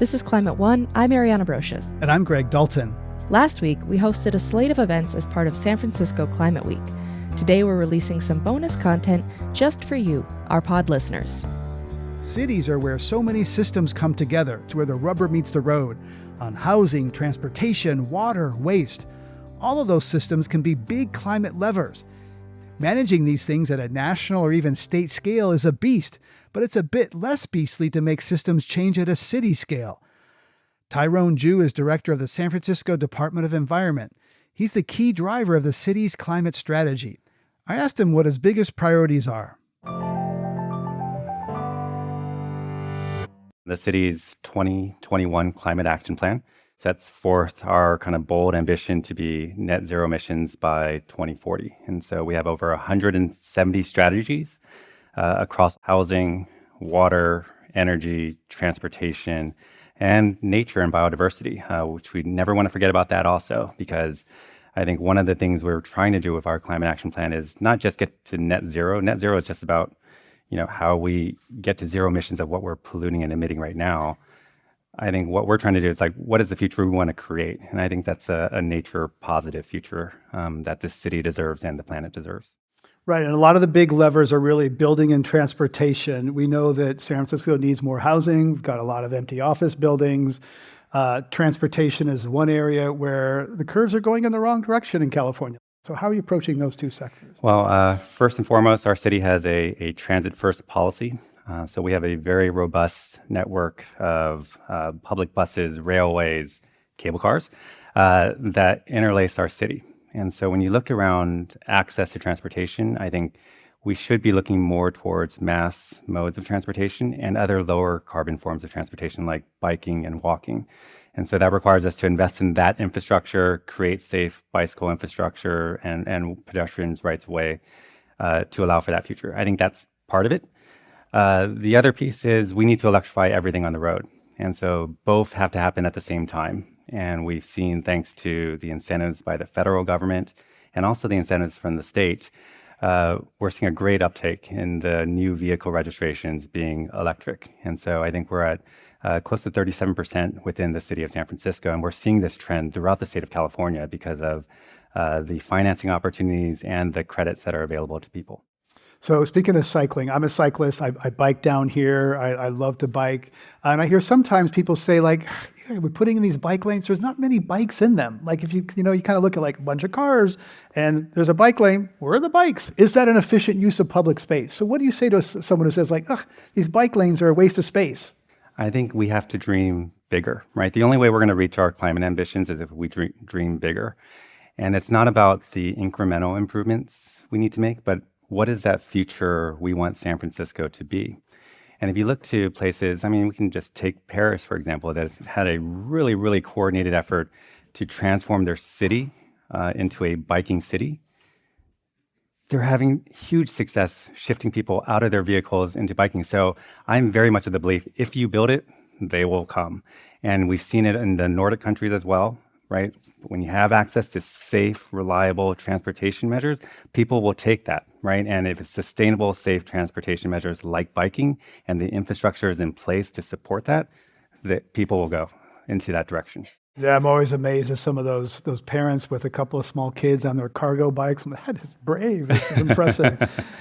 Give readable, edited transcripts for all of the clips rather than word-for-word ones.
This is Climate One. I'm Ariana Brocious. And I'm Greg Dalton. Last week, we hosted a slate of events as part of San Francisco Climate Week. Today, we're releasing some bonus content just for you, our pod listeners. Cities are where so many systems come together. It's where the rubber meets the road on housing, transportation, water, waste. All of those systems can be big climate levers. Managing these things at a national or even state scale is a beast, but it's a bit less beastly to make systems change at a city scale. Tyrone is director of the San Francisco Department of Environment. He's the key driver of the city's climate strategy. I asked him what his biggest priorities are. The city's 2021 Climate Action Plan sets forth our kind of bold ambition to be net zero emissions by 2040. And so we have over 170 strategies across housing, water, energy, transportation, and nature and biodiversity, which we never want to forget about that also, because I think one of the things we're trying to do with our climate action plan is not just get to net zero. Net zero is just about, how we get to zero emissions of what we're polluting and emitting right now. I think what we're trying to do is what is the future we want to create? And I think that's a nature positive future that this city deserves and the planet deserves. Right, and a lot of the big levers are really building and transportation. We know that San Francisco needs more housing. We've got a lot of empty office buildings. Transportation is one area where the curves are going in the wrong direction in California. So how are you approaching those two sectors? Well, first and foremost, our city has a transit-first policy. So we have a very robust network of public buses, railways, cable cars that interlace our city. And so when you look around access to transportation, I think we should be looking more towards mass modes of transportation and other lower carbon forms of transportation like biking and walking. And so that requires us to invest in that infrastructure, create safe bicycle infrastructure and pedestrians' rights of way to allow for that future. I think that's part of it. The other piece is we need to electrify everything on the road. And so both have to happen at the same time. And we've seen, thanks to the incentives by the federal government and also the incentives from the state, we're seeing a great uptake in the new vehicle registrations being electric. And so I think we're at close to 37% within the city of San Francisco. And we're seeing this trend throughout the state of California because of the financing opportunities and the credits that are available to people. So speaking of cycling, I'm a cyclist. I bike down here. I love to bike. And I hear sometimes people say we're putting in these bike lanes. There's not many bikes in them. Like if you kind of look at a bunch of cars and there's a bike lane, where are the bikes? Is that an efficient use of public space? So what do you say to someone who says these bike lanes are a waste of space? I think we have to dream bigger, right? The only way we're going to reach our climate ambitions is if we dream bigger. And it's not about the incremental improvements we need to make, but what is that future we want San Francisco to be? And if you look to places, we can just take Paris, for example, that has had a really, really coordinated effort to transform their city into a biking city. They're having huge success shifting people out of their vehicles into biking. So I'm very much of the belief, if you build it, they will come. And we've seen it in the Nordic countries as well, right? When you have access to safe, reliable transportation measures, people will take that, right? And if it's sustainable, safe transportation measures like biking and the infrastructure is in place to support that people will go into that direction. Yeah, I'm always amazed at some of those parents with a couple of small kids on their cargo bikes. That is brave. It's impressive.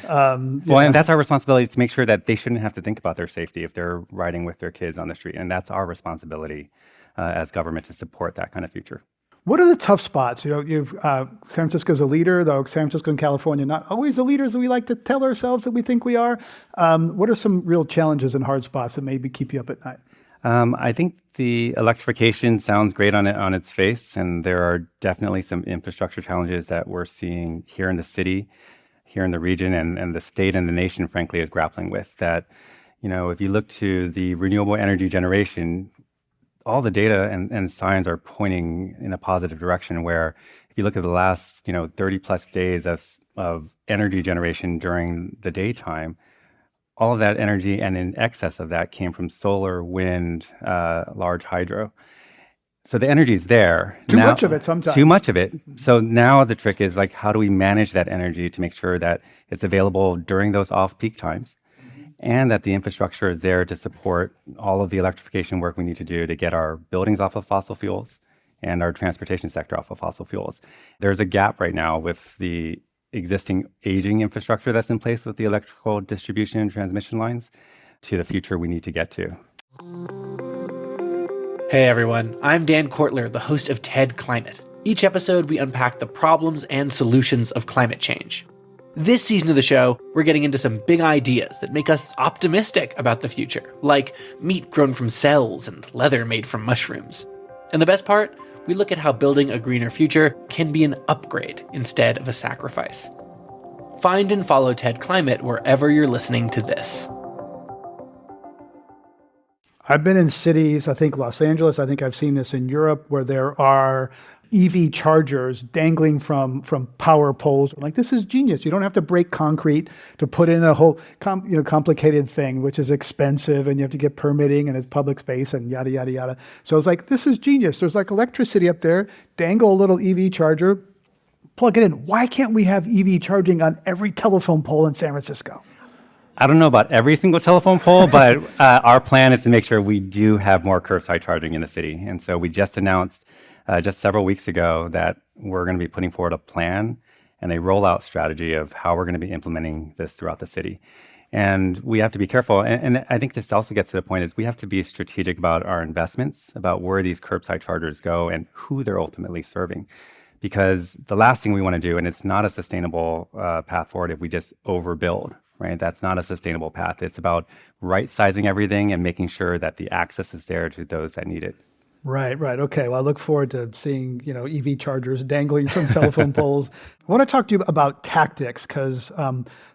Well, and that's our responsibility to make sure that they shouldn't have to think about their safety if they're riding with their kids on the street. And that's our responsibility as government to support that kind of future. What are the tough spots? You've San Francisco's a leader, though San Francisco and California not always the leaders that we like to tell ourselves that we think we are. What are some real challenges and hard spots that maybe keep you up at night? I think the electrification sounds great on its face, and there are definitely some infrastructure challenges that we're seeing here in the city, here in the region, and the state and the nation, frankly, is grappling with. That, if you look to the renewable energy generation, all the data and signs are pointing in a positive direction, where if you look at the last 30 plus days of energy generation during the daytime, all of that energy and in excess of that came from solar, wind, large hydro. So the energy is there. Too much of it sometimes. Too much of it. So now the trick is how do we manage that energy to make sure that it's available during those off-peak times and that the infrastructure is there to support all of the electrification work we need to do to get our buildings off of fossil fuels and our transportation sector off of fossil fuels. There's a gap right now with the existing aging infrastructure that's in place with the electrical distribution and transmission lines to the future we need to get to. Hey everyone, I'm Dan Kortler, the host of TED Climate. Each episode, we unpack the problems and solutions of climate change. This season of the show, we're getting into some big ideas that make us optimistic about the future, like meat grown from cells and leather made from mushrooms. And the best part, we look at how building a greener future can be an upgrade instead of a sacrifice. Find and follow TED Climate wherever you're listening to this. I've been in cities, I think Los Angeles, I think I've seen this in Europe, where there are EV chargers dangling from power poles. Like, this is genius. You don't have to break concrete to put in a whole complicated thing, which is expensive, and you have to get permitting, and it's public space, and yada, yada, yada. So it's like, this is genius. There's like electricity up there, dangle a little EV charger, plug it in. Why can't we have EV charging on every telephone pole in San Francisco? I don't know about every single telephone pole, but our plan is to make sure we do have more curbside charging in the city. And so we just announced just several weeks ago that we're going to be putting forward a plan and a rollout strategy of how we're going to be implementing this throughout the city. And we have to be careful. And I think this also gets to the point is we have to be strategic about our investments, about where these curbside chargers go and who they're ultimately serving. Because the last thing we want to do, and it's not a sustainable path forward if we just overbuild, right? That's not a sustainable path. It's about right-sizing everything and making sure that the access is there to those that need it. Right. Okay. Well, I look forward to seeing, EV chargers dangling from telephone poles. I want to talk to you about tactics, because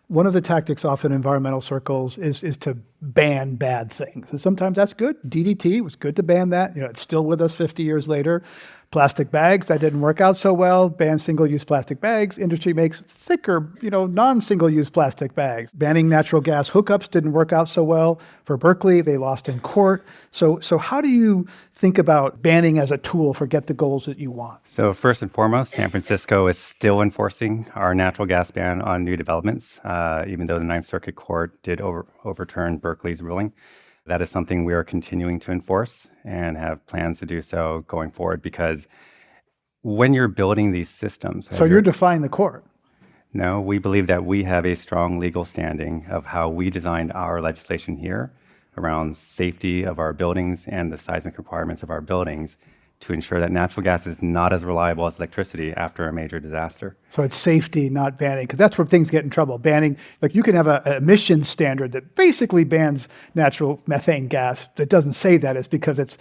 one of the tactics often in environmental circles is to ban bad things. And sometimes that's good. DDT was good to ban that. It's still with us 50 years later. Plastic bags, that didn't work out so well. Ban single-use plastic bags. Industry makes thicker, non-single-use plastic bags. Banning natural gas hookups didn't work out so well. For Berkeley, they lost in court. So how do you think about banning as a tool for get the goals that you want? So first and foremost, San Francisco is still enforcing our natural gas ban on new developments, even though the Ninth Circuit Court did overturn Berkeley's ruling. That is something we are continuing to enforce and have plans to do so going forward, because when you're building these systems... So you're defying the court? No, we believe that we have a strong legal standing of how we designed our legislation here around safety of our buildings and the seismic requirements of our buildings to ensure that natural gas is not as reliable as electricity after a major disaster. So it's safety, not banning, because that's where things get in trouble. Banning, like you can have an emissions standard that basically bans natural methane gas. That doesn't say that. It's because it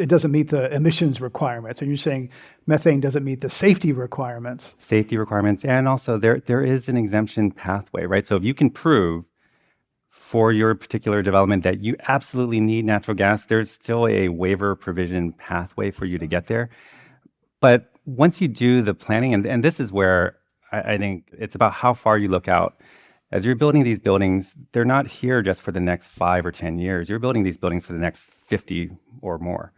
doesn't meet the emissions requirements. And you're saying methane doesn't meet the safety requirements. Safety requirements, and also there is an exemption pathway, right? So if you can prove for your particular development that you absolutely need natural gas, there's still a waiver provision pathway for you to get there. But once you do the planning, and this is where I think it's about how far you look out. As you're building these buildings, they're not here just for the next 5 or 10 years. You're building these buildings for the next 50 or more.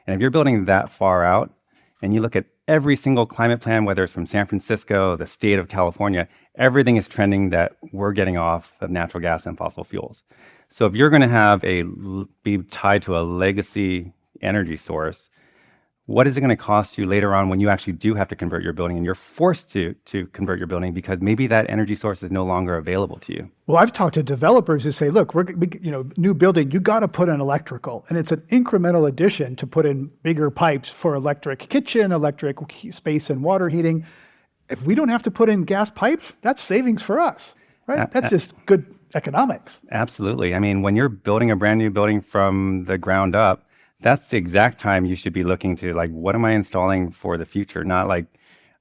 And if you're building that far out, and you look at every single climate plan, whether it's from San Francisco, the state of California, everything is trending that we're getting off of natural gas and fossil fuels. So if you're going to be tied to a legacy energy source, what is it going to cost you later on when you actually do have to convert your building and you're forced to convert your building because maybe that energy source is no longer available to you? Well, I've talked to developers who say, look, new building, you got to put in electrical. And it's an incremental addition to put in bigger pipes for electric kitchen, electric space and water heating. If we don't have to put in gas pipes, that's savings for us, right? That's just good economics. Absolutely. I mean, when you're building a brand new building from the ground up, that's the exact time you should be looking to, like, what am I installing for the future? Not like,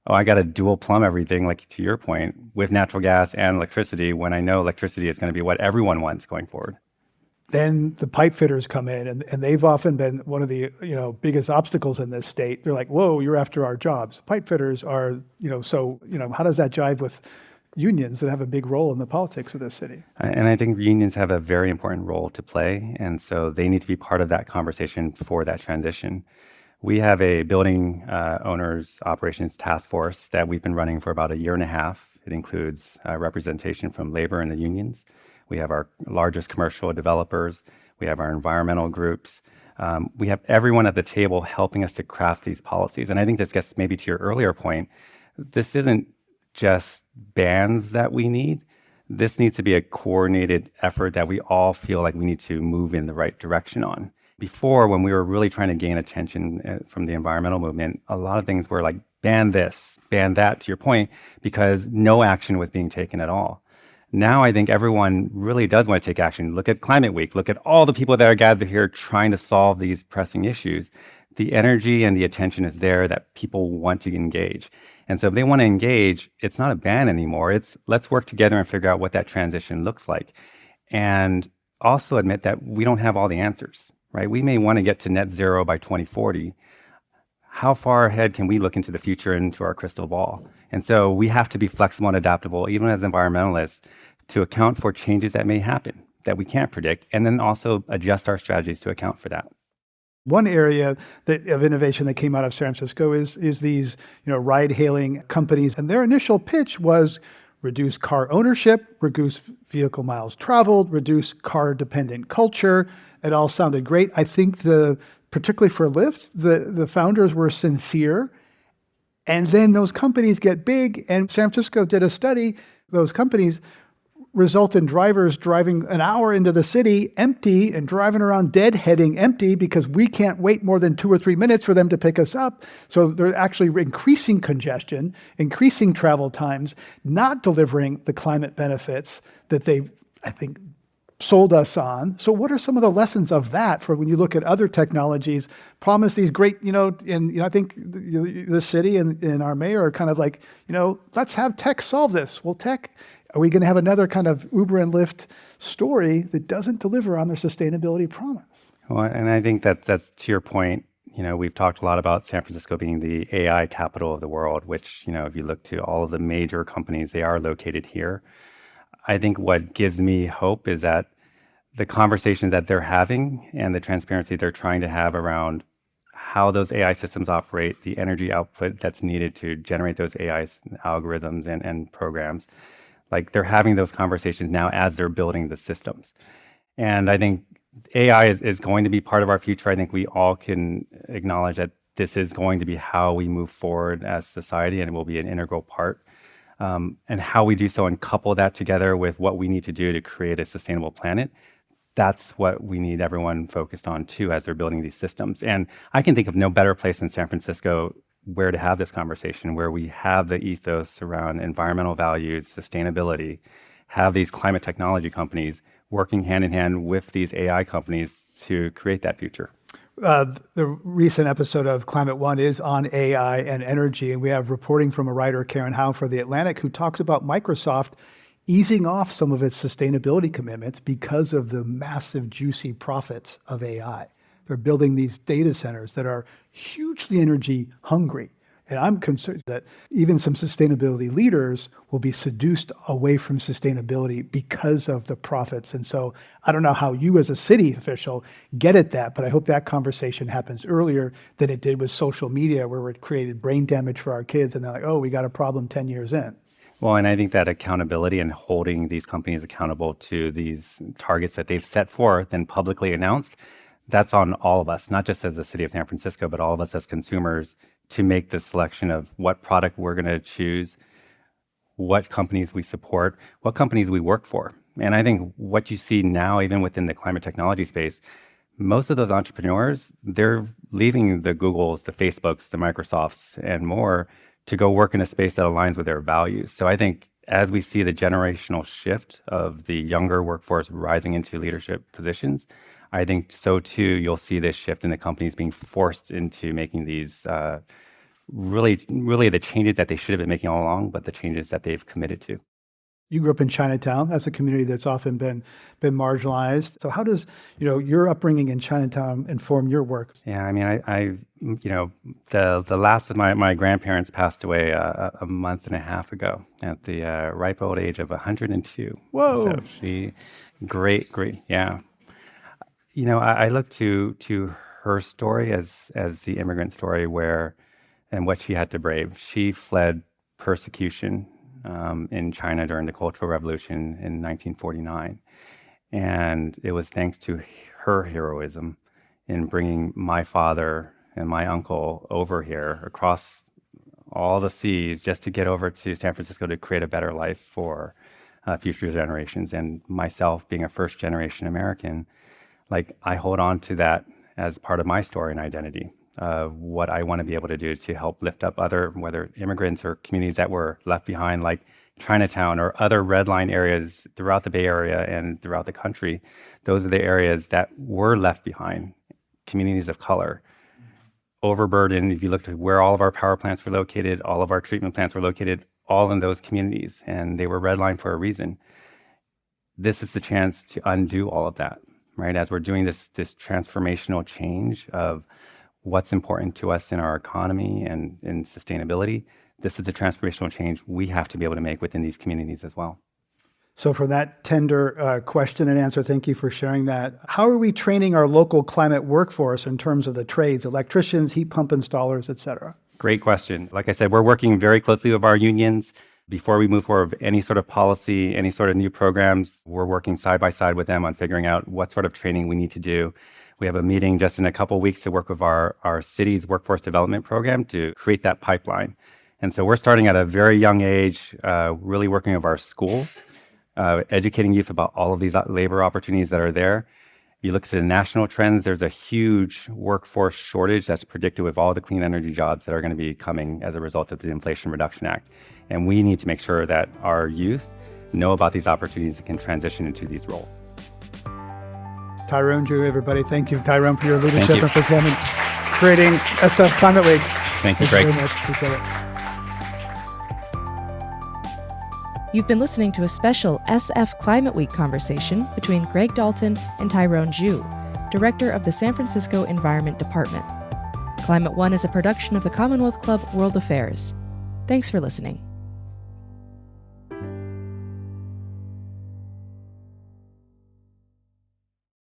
oh, I got to dual plumb everything, like to your point, with natural gas and electricity, when I know electricity is going to be what everyone wants going forward. Then the pipe fitters come in, and they've often been one of the biggest obstacles in this state. They're like, whoa, you're after our jobs. Pipe fitters are, how does that jive with unions that have a big role in the politics of this city? And I think unions have a very important role to play, and so they need to be part of that conversation for that transition. We have a building owners operations task force that we've been running for about a year and a half. It includes representation from labor and the unions. We have our largest commercial developers. We have our environmental groups. We have everyone at the table helping us to craft these policies. And I think this gets maybe to your earlier point. This isn't just bans that we need. This needs to be a coordinated effort that we all feel like we need to move in the right direction on. Before, when we were really trying to gain attention from the environmental movement, a lot of things were like, ban this, ban that, to your point, because no action was being taken at all. Now I think everyone really does want to take action. Look at Climate Week. Look at all the people that are gathered here trying to solve these pressing issues. The energy and the attention is there that people want to engage. And so if they want to engage, it's not a ban anymore. It's let's work together and figure out what that transition looks like. And also admit that we don't have all the answers, right? We may want to get to net zero by 2040. How far ahead can we look into the future, into our crystal ball? And so we have to be flexible and adaptable, even as environmentalists, to account for changes that may happen that we can't predict, and then also adjust our strategies to account for that. One area of innovation that came out of San Francisco is these ride-hailing companies, and their initial pitch was reduce car ownership, reduce vehicle miles traveled, reduce car-dependent culture. It all sounded great. I think particularly for Lyft, the founders were sincere. And then those companies get big, and San Francisco did a study. Those companies result in drivers driving an hour into the city empty and driving around deadheading empty because we can't wait more than 2 or 3 minutes for them to pick us up. So they're actually increasing congestion, increasing travel times, not delivering the climate benefits that they, I think, sold us on. So what are some of the lessons of that for when you look at other technologies, promise these great, and I think the city and our mayor are kind of like, let's have tech solve this. Well, tech, are we going to have another kind of Uber and Lyft story that doesn't deliver on their sustainability promise? Well, and I think that's to your point. We've talked a lot about San Francisco being the AI capital of the world, which, if you look to all of the major companies, they are located here. I think what gives me hope is that the conversations that they're having and the transparency they're trying to have around how those AI systems operate, the energy output that's needed to generate those AI algorithms and programs, like they're having those conversations now as they're building the systems. And I think AI is going to be part of our future. I think we all can acknowledge that this is going to be how we move forward as society, and it will be an integral part. And how we do so and couple that together with what we need to do to create a sustainable planet, that's what we need everyone focused on too as they're building these systems. And I can think of no better place than San Francisco where to have this conversation, where we have the ethos around environmental values, sustainability, have these climate technology companies working hand in hand with these AI companies to create that future. The recent episode of Climate One is on AI and energy, and we have reporting from a writer, Karen Howe, for The Atlantic, who talks about Microsoft easing off some of its sustainability commitments because of the massive, juicy profits of AI. They're building these data centers that are hugely energy hungry. And I'm concerned that even some sustainability leaders will be seduced away from sustainability because of the profits. And so I don't know how you as a city official get at that, but I hope that conversation happens earlier than it did with social media, where it created brain damage for our kids. And they're like, oh, we got a problem 10 years in. Well, and I think that accountability and holding these companies accountable to these targets that they've set forth and publicly announced, that's on all of us, not just as the city of San Francisco, but all of us as consumers, to make the selection of what product we're going to choose, what companies we support, what companies we work for. And I think what you see now, even within the climate technology space, most of those entrepreneurs, they're leaving the Googles, the Facebooks, the Microsofts, and more to go work in a space that aligns with their values. So I think as we see the generational shift of the younger workforce rising into leadership positions, I think so too, you'll see this shift in the companies being forced into making these really the changes that they should have been making all along, but the changes that they've committed to. You grew up in Chinatown. That's a community that's often been marginalized. So how does your upbringing in Chinatown inform your work? Yeah, I mean, the last of my grandparents passed away a month and a half ago at the ripe old age of 102. Whoa! So great, yeah. I look to her story as the immigrant story and what she had to brave. She fled persecution in China during the Cultural Revolution in 1949. And it was thanks to her heroism in bringing my father and my uncle over here across all the seas just to get over to San Francisco to create a better life for future generations. And myself, being a first-generation American, like, I hold on to that as part of my story and identity. What I want to be able to do to help lift up other, whether immigrants or communities that were left behind, like Chinatown or other red line areas throughout the Bay Area and throughout the country. Those are the areas that were left behind, communities of color. Overburdened, if you look at where all of our power plants were located, all of our treatment plants were located, all in those communities, and they were redlined for a reason. This is the chance to undo all of that, right? As we're doing this transformational change of what's important to us in our economy and in sustainability, this is the transformational change we have to be able to make within these communities as well. So for that tender question and answer, thank you for sharing that. How are we training our local climate workforce in terms of the trades, electricians, heat pump installers, et cetera? Great question. Like I said, we're working very closely with our unions. Before we move forward with any sort of policy, any sort of new programs, we're working side by side with them on figuring out what sort of training we need to do. We have a meeting just in a couple of weeks to work with our city's workforce development program to create that pipeline. And so we're starting at a very young age, really working with our schools, educating youth about all of these labor opportunities that are there. You look at the national trends, there's a huge workforce shortage that's predicted with all the clean energy jobs that are going to be coming as a result of the Inflation Reduction Act. And we need to make sure that our youth know about these opportunities and can transition into these roles. Tyrone, Drew, everybody, thank you, Tyrone, for your leadership and for creating SF Climate Week. Thank you, Greg. Very much. Appreciate it. You've been listening to a special SF Climate Week conversation between Greg Dalton and Tyrone Ju, Director of the San Francisco Environment Department. Climate One is a production of the Commonwealth Club World Affairs. Thanks for listening.